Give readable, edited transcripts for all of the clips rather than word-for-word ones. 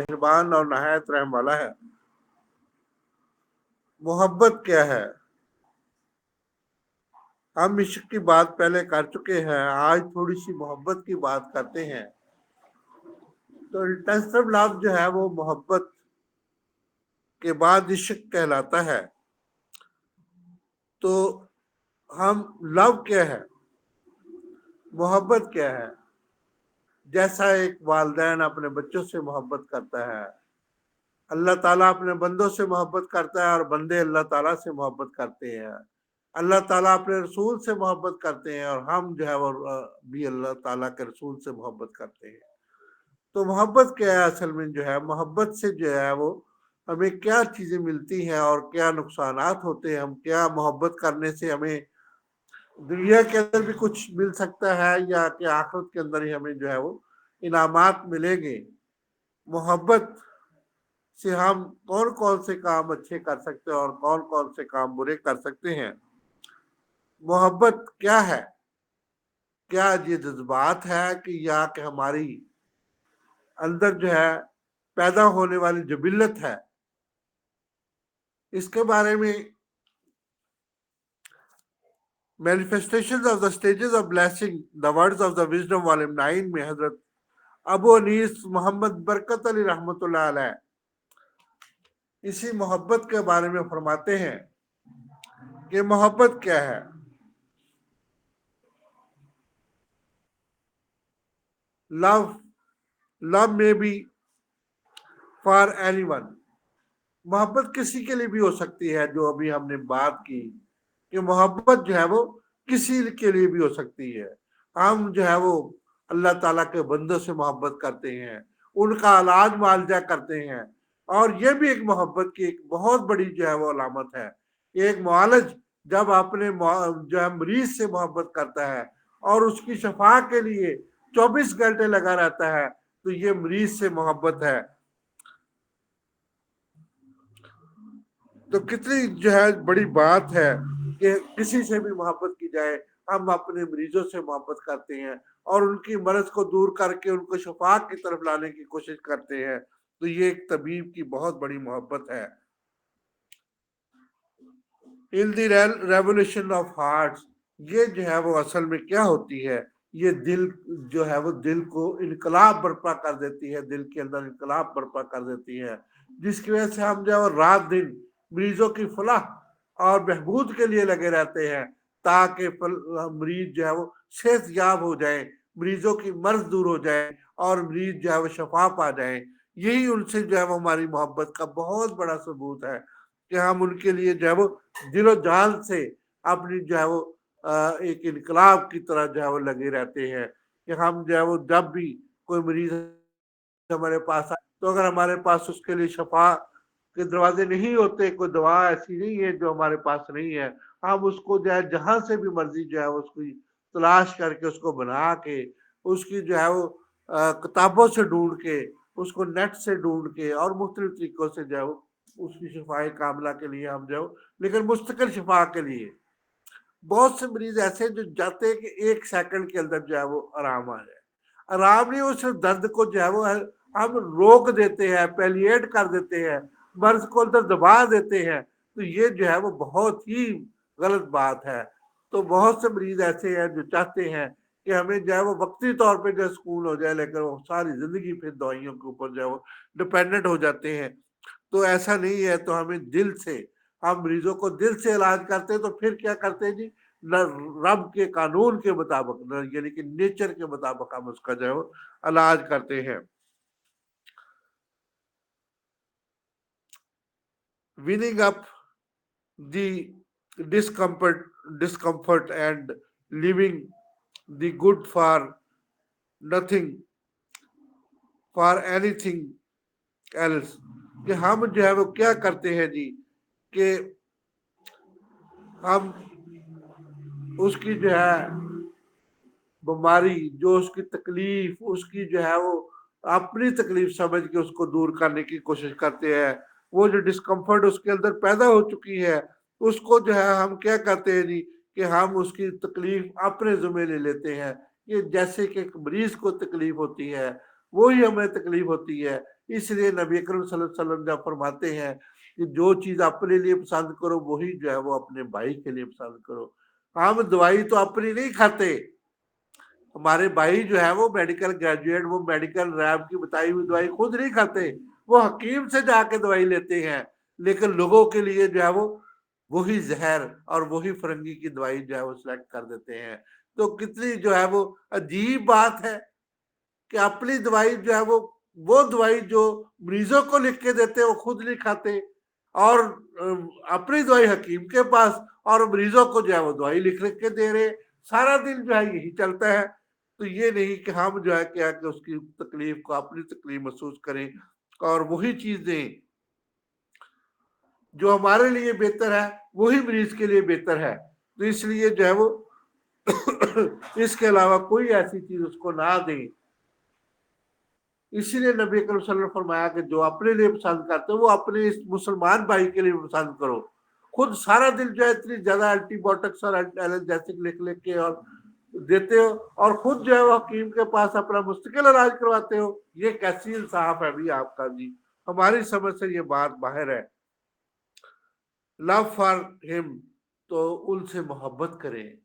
मेहरबान और नहायत रहम वाला है। मोहब्बत क्या है? हम इश्क की बात पहले कर चुके हैं, आज थोड़ी सी मोहब्बत की बात करते हैं। तो इंटेंसिव लव जो है वो मोहब्बत के बाद इश्क कहलाता है। तो हम लव क्या है, मोहब्बत क्या है? जैसा एक वालिदैन अपने बच्चों से मोहब्बत करता है, अल्लाह ताला अपने बंदों से मोहब्बत करता है और बंदे अल्लाह ताला से मोहब्बत करते हैं। अल्लाह ताला अपने रसूल से मोहब्बत करते हैं और हम जो है वो भी अल्लाह ताला के रसूल से मोहब्बत करते हैं। तो मोहब्बत क्या है? असल में जो है मोहब्बत से जो है वो हमें क्या चीजें मिलती हैं और क्या नुकसानात होते हैं। हम क्या मोहब्बत करने से हमें दुनिया के अंदर भी कुछ मिल सकता है या कि आखिरत के अंदर ही हमें जो है वो इनामात मिलेंगे। मोहब्बत से हम कौन कौन से काम अच्छे कर सकते हैं और कौन कौन से काम बुरे कर सकते हैं। मोहब्बत क्या है? क्या ये जज्बात है कि या कि हमारी अंदर जो है पैदा होने वाली जबिल्लत है? इसके बारे में manifestation of the stages of blessing the words of the wisdom volume 9 में हजरत अबू अनीस मोहम्मद बरकत अली रहमतुल्लाह अलैह इसी मोहब्बत के बारे में फरमाते हैं कि मोहब्बत क्या है। लव लव में बी फॉर एनीवन, मोहब्बत किसी के लिए भी हो सकती है। जो अभी हमने बात की कि मोहब्बत जो है वो किसी के लिए भी हो सकती है। हम जो है वो अल्लाह ताला के बंदों से मोहब्बत करते हैं, उनका इलाज मुआवजा करते हैं, और ये भी एक मोहब्बत की एक बहुत बड़ी जो है वो अलामत है। एक मुआलज जब अपने जो है मरीज से मोहब्बत करता है और उसकी शफा के लिए 24 घंटे लगा रहता है, तो ये मरीज से मोहब्बत है। तो कितनी जो है बड़ी बात है कि किसी से भी मोहब्बत की जाए। हम अपने मरीजों से मोहब्बत करते हैं और उनकी मर्ज को दूर करके उनको शफा की तरफ लाने की कोशिश करते हैं। तो ये एक तबीब की बहुत बड़ी मोहब्बत है। In the revolution of hearts, ये जो है वो असल में क्या होती है? ये दिल जो है वो दिल को इनकलाब बर्पा कर देती है, दिल के अंदर इनकलाब बर्पा कर देती है, जिसकी वजह से हम जो है वो रात दिन मरीजों की फलाह और बहबूद के लिए लगे रहते हैं, ताकि मरीज जो है वो सेहतयाब हो जाए, मरीजों की मर्ज दूर हो जाए और मरीज जो है वो शफा पा जाए। यही उनसे जो है वो हमारी मोहब्बत का बहुत बड़ा सबूत है कि हम उनके लिए जो है वो दिलो जान से अपनी जो है वो एक इनकलाब की तरह जो है वो लगे रहते हैं कि हम जो है वो जब भी कोई मरीज हमारे पास आए तो अगर हमारे पास उसके लिए शफा के दरवाजे नहीं होते, कोई दवा ऐसी नहीं है जो हमारे पास नहीं है, हम उसको जो है जहां से भी मर्जी जो है उसकी तलाश करके उसको बना के उसकी जो है वो किताबों से ढूंढ के उसको नेट से ढूंढ के और मुख्तलिफ तरीकों से जो है उसकी शफाए कामला के लिए हम जो लेकिन मुस्तकिल शफा के लिए बहुत से मरीज ऐसे जो जाते हैं कि 1 सेकंड के अंदर जो है वो आराम आ जाए। आराम नहीं, उस दर्द को जो है वो हम रोक देते हैं, पैलिएट कर देते हैं, मर्ज को अंदर दबा देते हैं। तो ये जो है वो बहुत ही गलत बात है। तो बहुत से मरीज ऐसे हैं जो चाहते हैं कि हमें जो है वो वक्ती तौर पे जो सुकून हो जाए, लेकिन वो सारी जिंदगी फिर दवाइयों के ऊपर जो है वो डिपेंडेंट हो जाते हैं। तो ऐसा नहीं है। तो हमें दिल से, हम मरीजों को दिल से इलाज करते हैं। तो फिर क्या करते हैं जी, रब के कानून के मुताबिक, यानी कि नेचर के मुताबिक हम उसका जो है वो इलाज करते हैं। Winning up the discomfort and living the good for nothing for anything else, कि हम जो है वो क्या करते हैं जी कि हम उसकी जो है बीमारी, जो उसकी तकलीफ, उसकी जो है वो अपनी तकलीफ समझ के उसको दूर करने की कोशिश करते हैं। वो जो डिस्कम्फर्ट उसके अंदर पैदा हो चुकी है उसको जो है हम क्या करते हैं जी कि हम उसकी तकलीफ अपने जुम्मे ले लेते हैं। ये जैसे कि एक मरीज को तकलीफ होती है, वही हमें तकलीफ होती है। इसलिए नबी अकरम सल्लल्लाहु अलैहि वसल्लम जब फरमाते हैं कि जो चीज अपने लिए पसंद करो वही जो है वो अपने भाई के लिए पसंद करो। हम दवाई तो अपनी नहीं खाते, हमारे भाई जो है वो मेडिकल ग्रेजुएट, वो मेडिकल लैब की बताई हुई दवाई खुद नहीं खाते, वो हकीम से जाके दवाई लेते हैं। लेकिन लोगों के लिए जो है वो वही जहर और वही फरंगी की दवाई जो है वो सिलेक्ट कर देते हैं। तो कितनी जो है वो अजीब बात है कि अपनी दवाई जो है वो दवाई जो मरीजों को लिख के देते हैं वो खुद नहीं खाते, और अपनी दवाई हकीम के पास, और मरीजों को जो है वो दवाई लिख लिख के दे रहे। सारा दिन जो है यही चलता है। तो ये नहीं कि हम जो है क्या कि उसकी तकलीफ को अपनी तकलीफ महसूस करें और वही चीज दें जो हमारे लिए बेहतर है, वही मरीज के लिए बेहतर है। तो इसलिए जो है वो इसके अलावा कोई ऐसी चीज उसको ना दें। इसीलिए नबी अकरम सल्लल्लाहु अलैहि वसल्लम ने फरमाया कि जो अपने लिए पसंद करते हो वो अपने इस मुसलमान भाई के लिए पसंद करो। खुद सारा दिन जो है इतनी ज्यादा एंटीबायोटिक्स और एनाल्जेसिक लिख लिख के और देते हो, और खुद जो है वो हकीम के पास अपना मुस्तकिल इलाज करवाते हो। ये कैसी इंसाफ है भी आपका जी, हमारी समझ से ये बात बाहर है। लव फॉर हिम, तो उनसे मोहब्बत करें,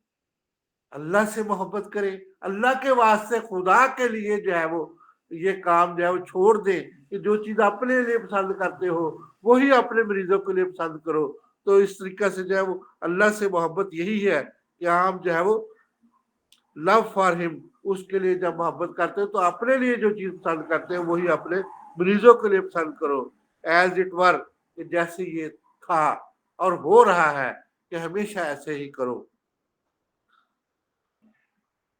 अल्लाह से मोहब्बत करें, अल्लाह के वास्ते खुदा के लिए जो है वो ये काम जो है वो छोड़ दें कि जो चीज अपने लिए पसंद करते हो वही अपने मरीजों के लिए पसंद करो। तो इस तरीके से जो है वो अल्लाह से मोहब्बत यही है कि हम जो है वो लव फॉर हिम, उसके लिए जब मोहब्बत करते हो तो अपने लिए जो चीज पसंद करते हो वही अपने मरीजों के लिए पसंद करो। एज इट वर, जैसे ये था और हो रहा है कि हमेशा ऐसे ही करो।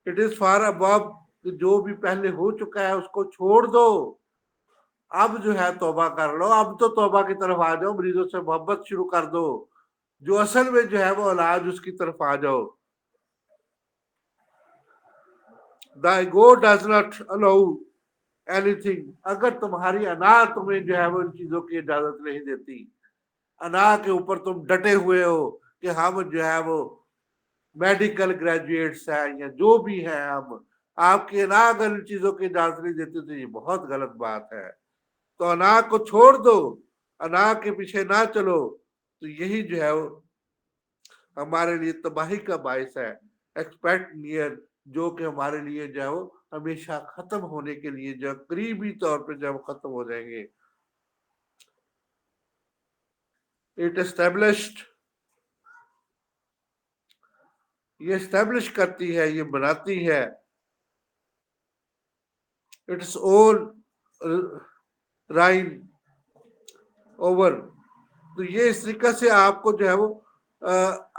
इट इज फार अबव, जो भी पहले हो चुका है उसको छोड़ दो, अब जो है तौबा कर लो, अब तो तौबा की तरफ आ जाओ, मरीजों से मोहब्बत शुरू कर दो, जो असल में जो है वो इलाज उसकी तरफ आ जाओ। The ego does not allow anything, अगर तुम्हारी अना तुम्हें जो है वो इन चीजों की इजाजत नहीं देती, अना के ऊपर तुम डटे हुए हो कि हम जो है वो मेडिकल ग्रेजुएट्स हैं या जो भी हैं, हम आपकी अना अगर इन चीजों की इजाजत नहीं देती तो ये बहुत गलत बात है। तो अना को छोड़ दो, अना के पीछे ना चलो। तो यही जो है वो हमारे लिए तबाही का बायस है। एक्सपेक्ट नियर, जो कि हमारे लिए जो है वो हमेशा खत्म होने के लिए जो करीबी तौर पे जब खत्म हो जाएंगे। इट एस्टेब्लिश्ड, ये एस्टेब्लिश करती है, ये बनाती है इट्स ओन राइन ओवर। तो ये इस तरीके से आपको जो है वो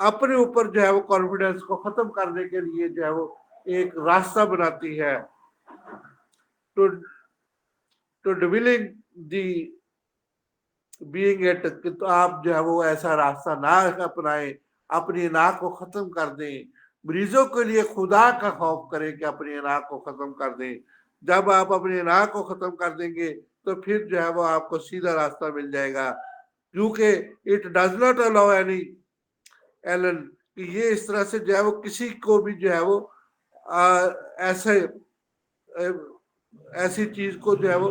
अपने ऊपर जो है वो कॉन्फिडेंस को खत्म करने के लिए जो है वो एक रास्ता बनाती है। To to dwelling the being it, कि तो आप जो है वो ऐसा रास्ता ना अपनाएं, अपनी नाक को खत्म कर दें। मरीजों के लिए खुदा का खौफ करें कि अपनी नाक को खत्म कर दें। जब आप अपनी नाक को खत्म कर देंगे तो फिर जो है वो आपको सीधा रास्ता मिल जाएगा, क्योंकि it does not allow any alien, कि ये इस तरह से जो है वो किसी को भी जो है वो ऐसे ऐसी चीज को जो है वो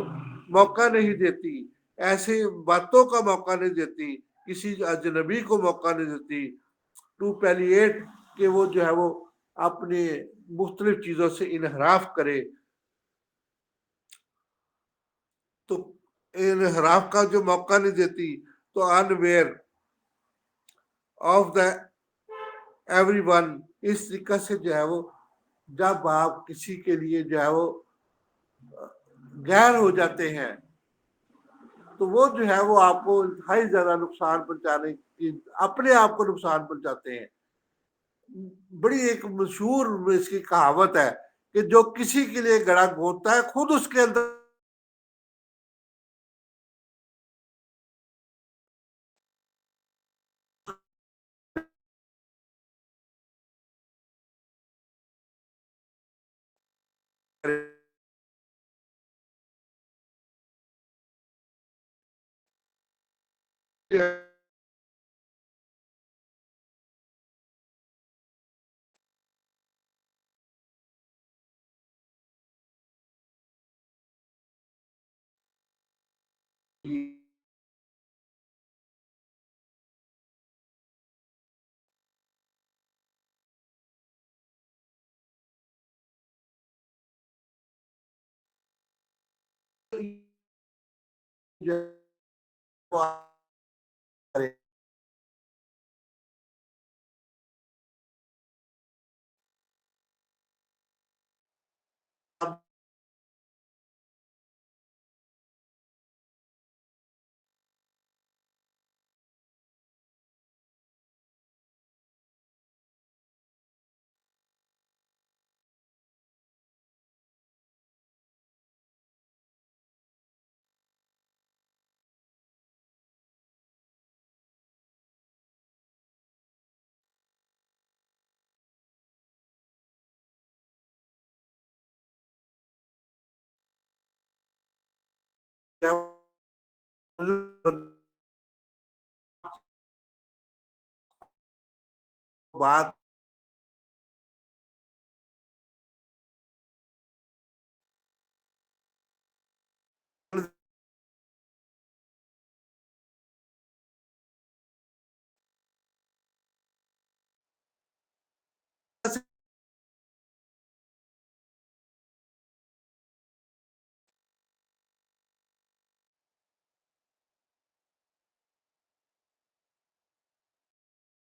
मौका नहीं देती, ऐसी बातों का मौका नहीं देती, किसी अजनबी को मौका नहीं देती टू पैलिएट, कि वो जो है वो अपने मुख्तलिफ चीजों से इनहराफ करे। तो इनहराफ का जो मौका नहीं देती, तो अनवेयर ऑफ द एवरीवन, इस तरीके से जो है वो जब आप किसी के लिए जो है वो गैर हो जाते हैं तो वो जो है वो आपको इंतहाई ज्यादा नुकसान पहुंचाने की, अपने आप को नुकसान पहुंचाते हैं। बड़ी एक मशहूर इसकी कहावत है कि जो किसी के लिए गड़ा घोंटता है खुद उसके अंदर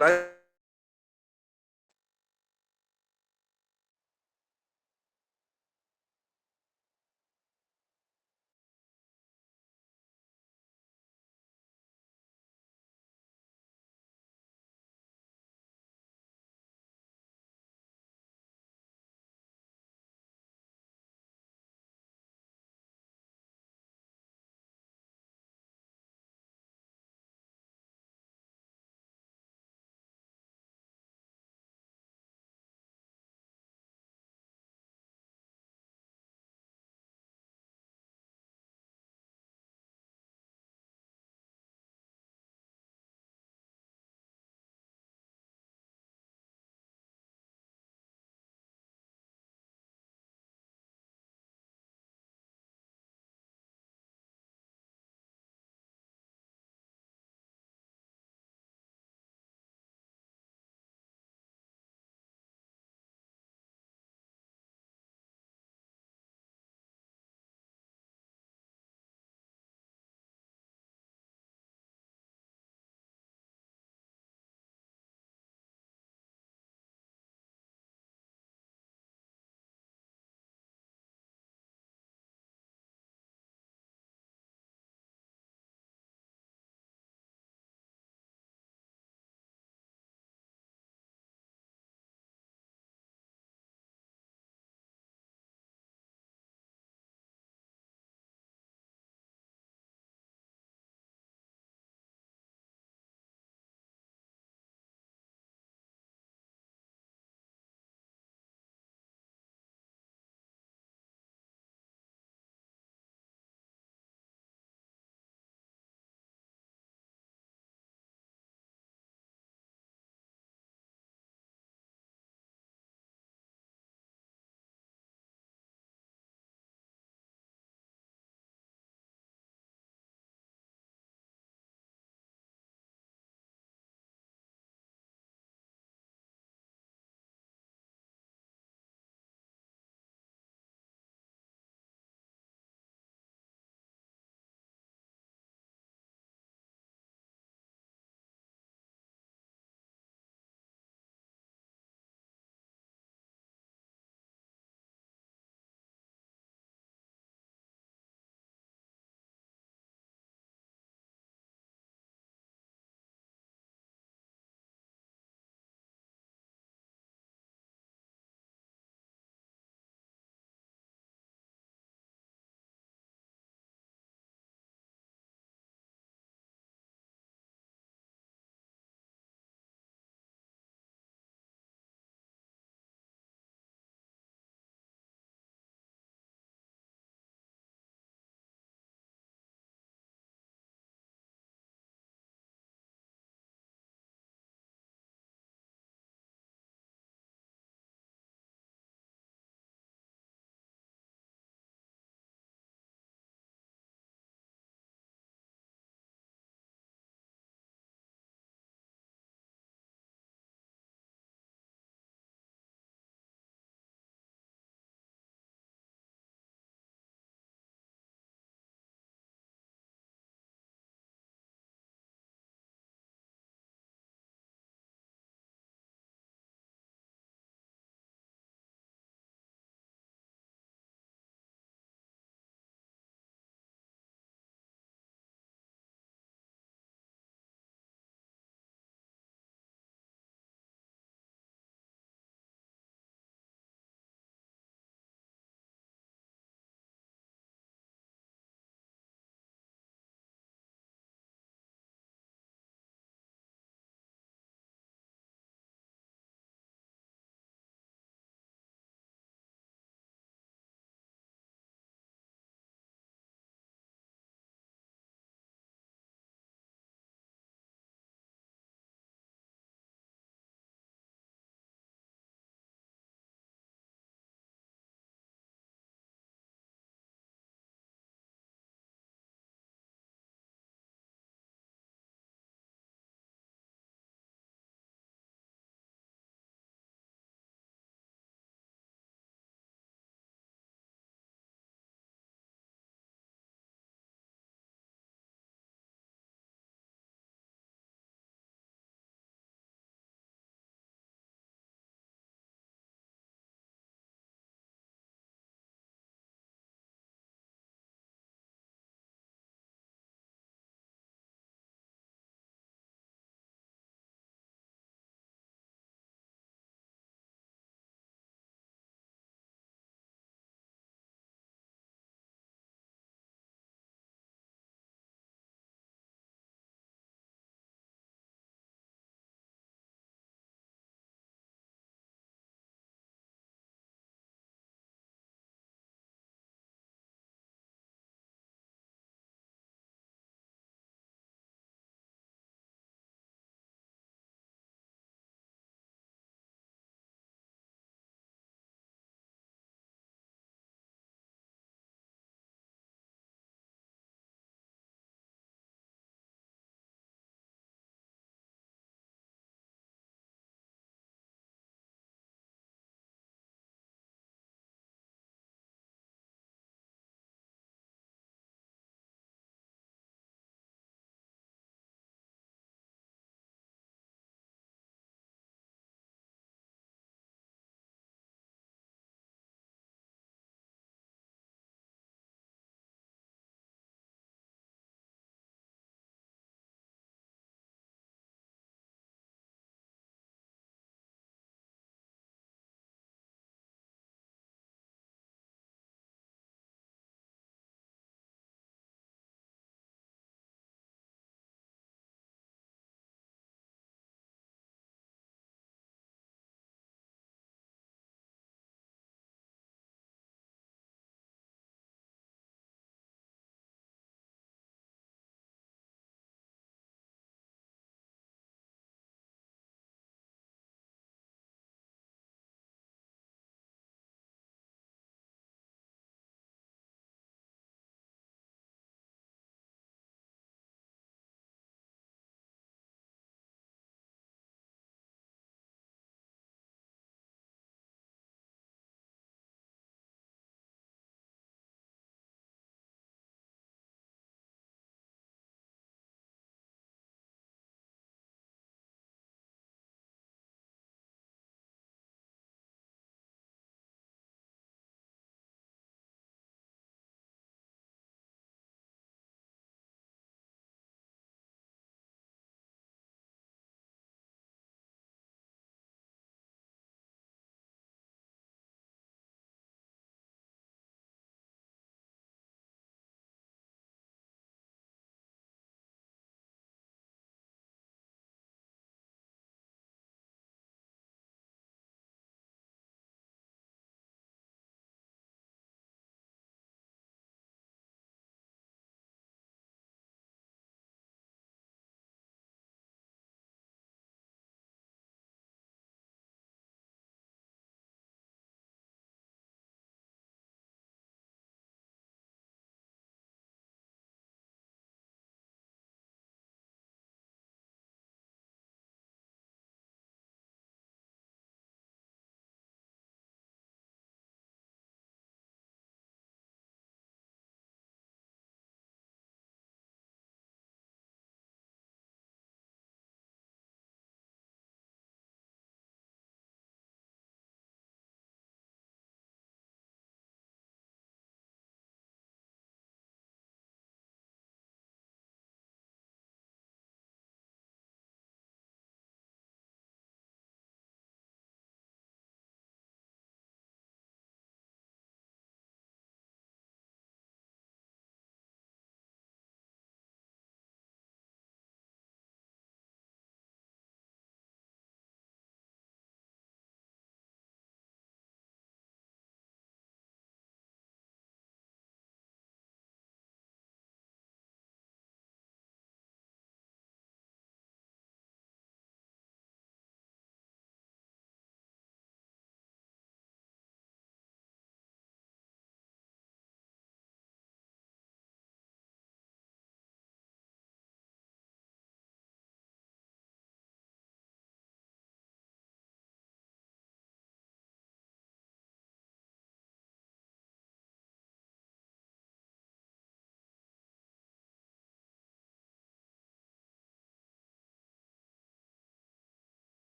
बात